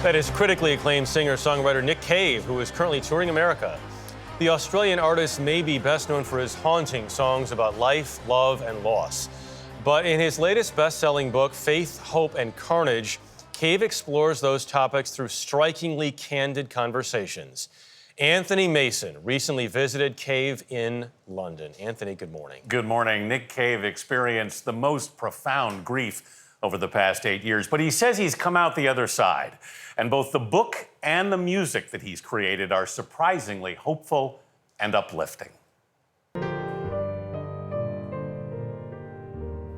That is critically acclaimed singer-songwriter Nick Cave, who is currently touring America. The Australian artist may be best known for his haunting songs about life, love, and loss. But in his latest best-selling book, Faith, Hope, and Carnage, Cave explores those topics through strikingly candid conversations. Anthony Mason recently visited Cave in London. Anthony, good morning. Good morning. Nick Cave experienced the most profound grief over the past 8 years, but he says he's come out the other side. And both the book and the music that he's created are surprisingly hopeful and uplifting.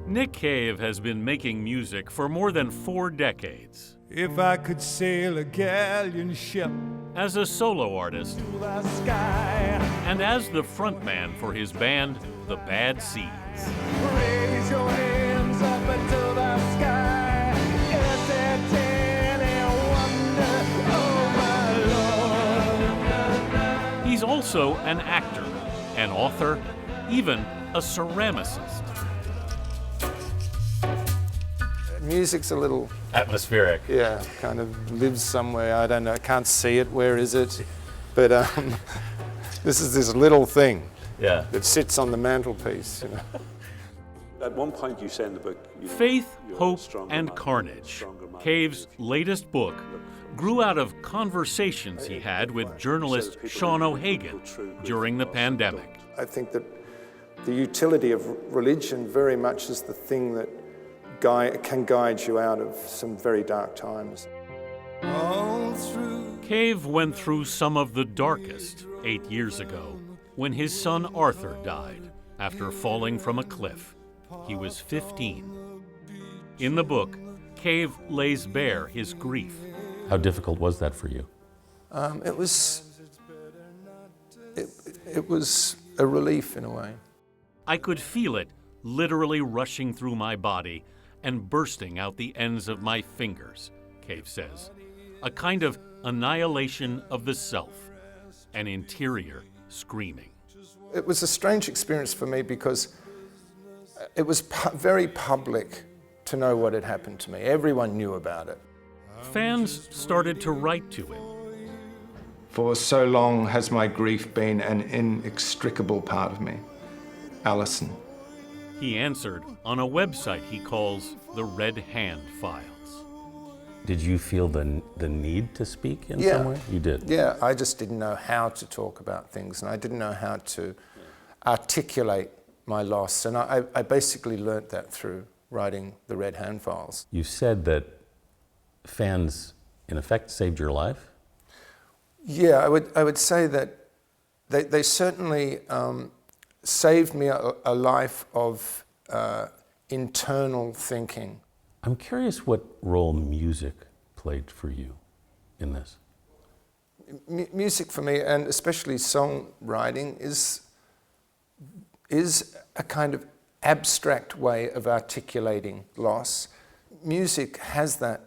Nick Cave has been making music for more than 4 decades. If I could sail a galleon ship as a solo artist to the sky, and as the frontman for his band, The Bad Seeds. raise your hands up into the sky. Is it any wonder, oh my Lord? He's also an actor, an author, even a ceramicist. Music's a little Atmospheric. yeah, kind of lives somewhere. I don't know. I can't see it. Where is it? But this is this little thing that sits on the mantelpiece. You know. At one point, you say in the book, Faith, you're a Hope, stronger and man, Carnage, stronger man. Cave's latest book, grew out of conversations he had with journalist Sean O'Hagan during the pandemic. I think that the utility of religion very much is the thing that can guide you out of some very dark times. All through Cave went through some of the darkest 8 years ago when his son Arthur died after falling from a cliff. He was 15. In the book, Cave lays bare his grief. How difficult was that for you? It was a relief in a way. I could feel it literally rushing through my body and bursting out the ends of my fingers, Cave says. A kind of annihilation of the self, an interior screaming. It was a strange experience for me because it was very public to know what had happened to me. Everyone knew about it. Fans started to write to him. For so long has my grief been an inextricable part of me. Alison. He answered on a website he calls the Red Hand Files. Did you feel the need to speak in some way? You did? Yeah, I just didn't know how to talk about things, and I didn't know how to articulate my loss. And I basically learnt that through writing the Red Hand Files. You said that fans, in effect, saved your life? Yeah, I would say that they certainly saved me a life of internal thinking. I'm curious what role music played for you in this. Music for me, and especially songwriting, is a kind of abstract way of articulating loss. Music has that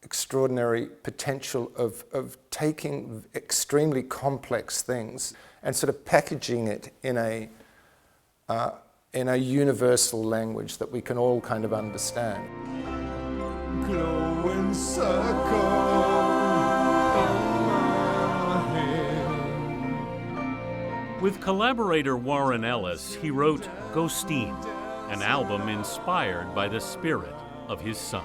extraordinary potential of taking extremely complex things and sort of packaging it in a universal language that we can all kind of understand. glowing circle on my head. With collaborator Warren Ellis, he wrote Ghosteen, an album inspired by the spirit of his son.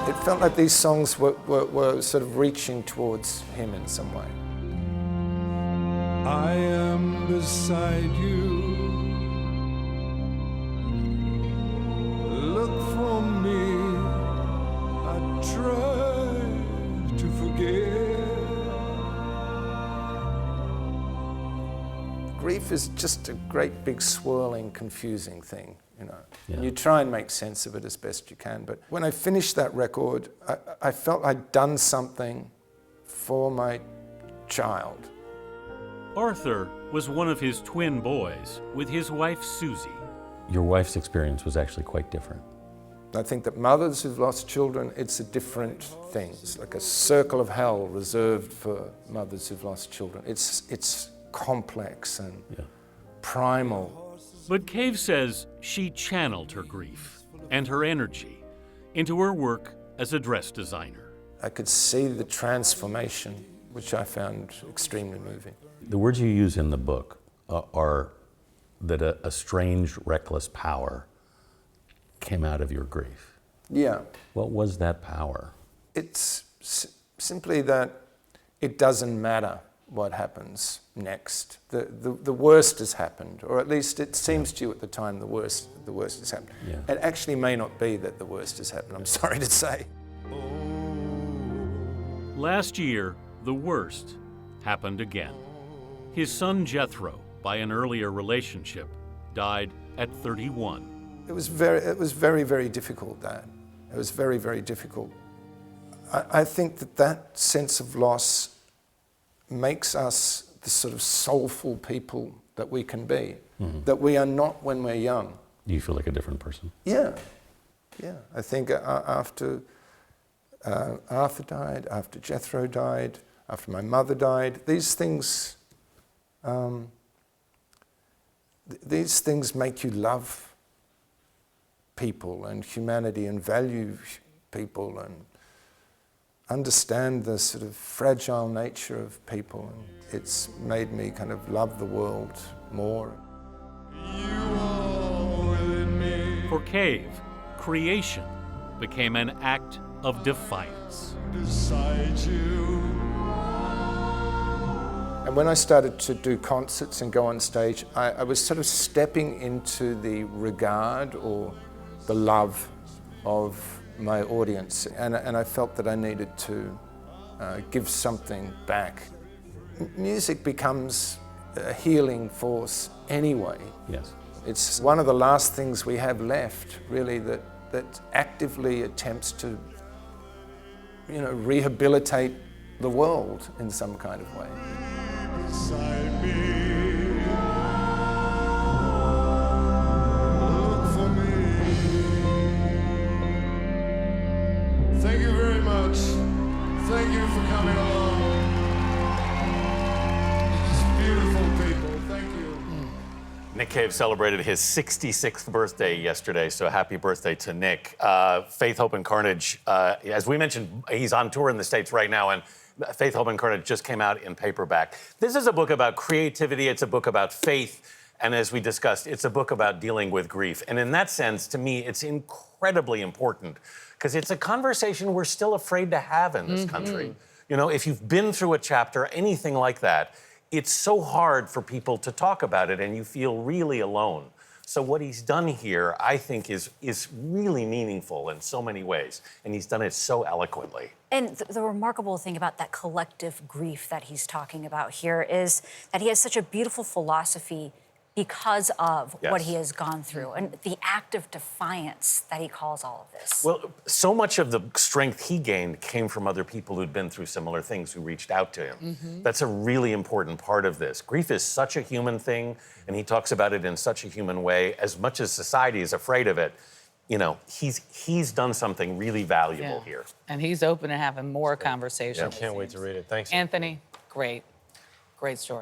It felt like these songs were sort of reaching towards him in some way. I am beside you. Look for me. I try to forget. Grief is just a great big swirling, confusing thing, you know. Yeah. And you try and make sense of it as best you can. But when I finished that record, I felt I'd done something for my child. Arthur was one of his twin boys with his wife Susie. Your wife's experience was actually quite different. I think that mothers who've lost children, it's a different thing. It's like a circle of hell reserved for mothers who've lost children. It's complex and primal. But Cave says she channeled her grief and her energy into her work as a dress designer. I could see the transformation, which I found extremely moving. The words you use in the book are that a strange, reckless power came out of your grief. Yeah. What was that power? It's simply that it doesn't matter what happens next. The worst has happened, or at least it seems to you at the time the worst has happened. Yeah. It actually may not be that the worst has happened, I'm sorry to say. Last year, the worst happened again. His son Jethro, by an earlier relationship, died at 31. It was very, very difficult, that. It was very, very difficult. I think that sense of loss makes us the sort of soulful people that we can be, that we are not when we're young. Do you feel like a different person? Yeah. I think after Arthur died, after Jethro died, after my mother died, these things make you love people and humanity and value people and understand the sort of fragile nature of people. And it's made me kind of love the world more. For Cave, creation became an act of defiance. And when I started to do concerts and go on stage, I was sort of stepping into the regard or the love of my audience, and I felt that I needed to give something back. Music becomes a healing force anyway. Yes. It's one of the last things we have left, really, that actively attempts to, rehabilitate the world in some kind of way. Thank you very much. Thank you for coming along. Just beautiful people. Thank you. Nick Cave celebrated his 66th birthday yesterday, so happy birthday to Nick. Faith, Hope, and Carnage, as we mentioned, he's on tour in the States right now, and Faith, Hope, and Carnage just came out in paperback. This is a book about creativity, it's a book about faith, and as we discussed, it's a book about dealing with grief. And in that sense, to me, it's incredibly important, because it's a conversation we're still afraid to have in this country. You know, if you've been through a chapter, anything like that, it's so hard for people to talk about it, and you feel really alone. So what he's done here, I think, is really meaningful in so many ways, and he's done it so eloquently. And the remarkable thing about that collective grief that he's talking about here is that he has such a beautiful philosophy because of what he has gone through and the act of defiance that he calls all of this. Well, so much of the strength he gained came from other people who'd been through similar things who reached out to him. That's a really important part of this. Grief is such a human thing, and he talks about it in such a human way. As much as society is afraid of it, you know, he's done something really valuable here. And he's open to having more conversations. I can't wait to read it. Thanks. Anthony, great story.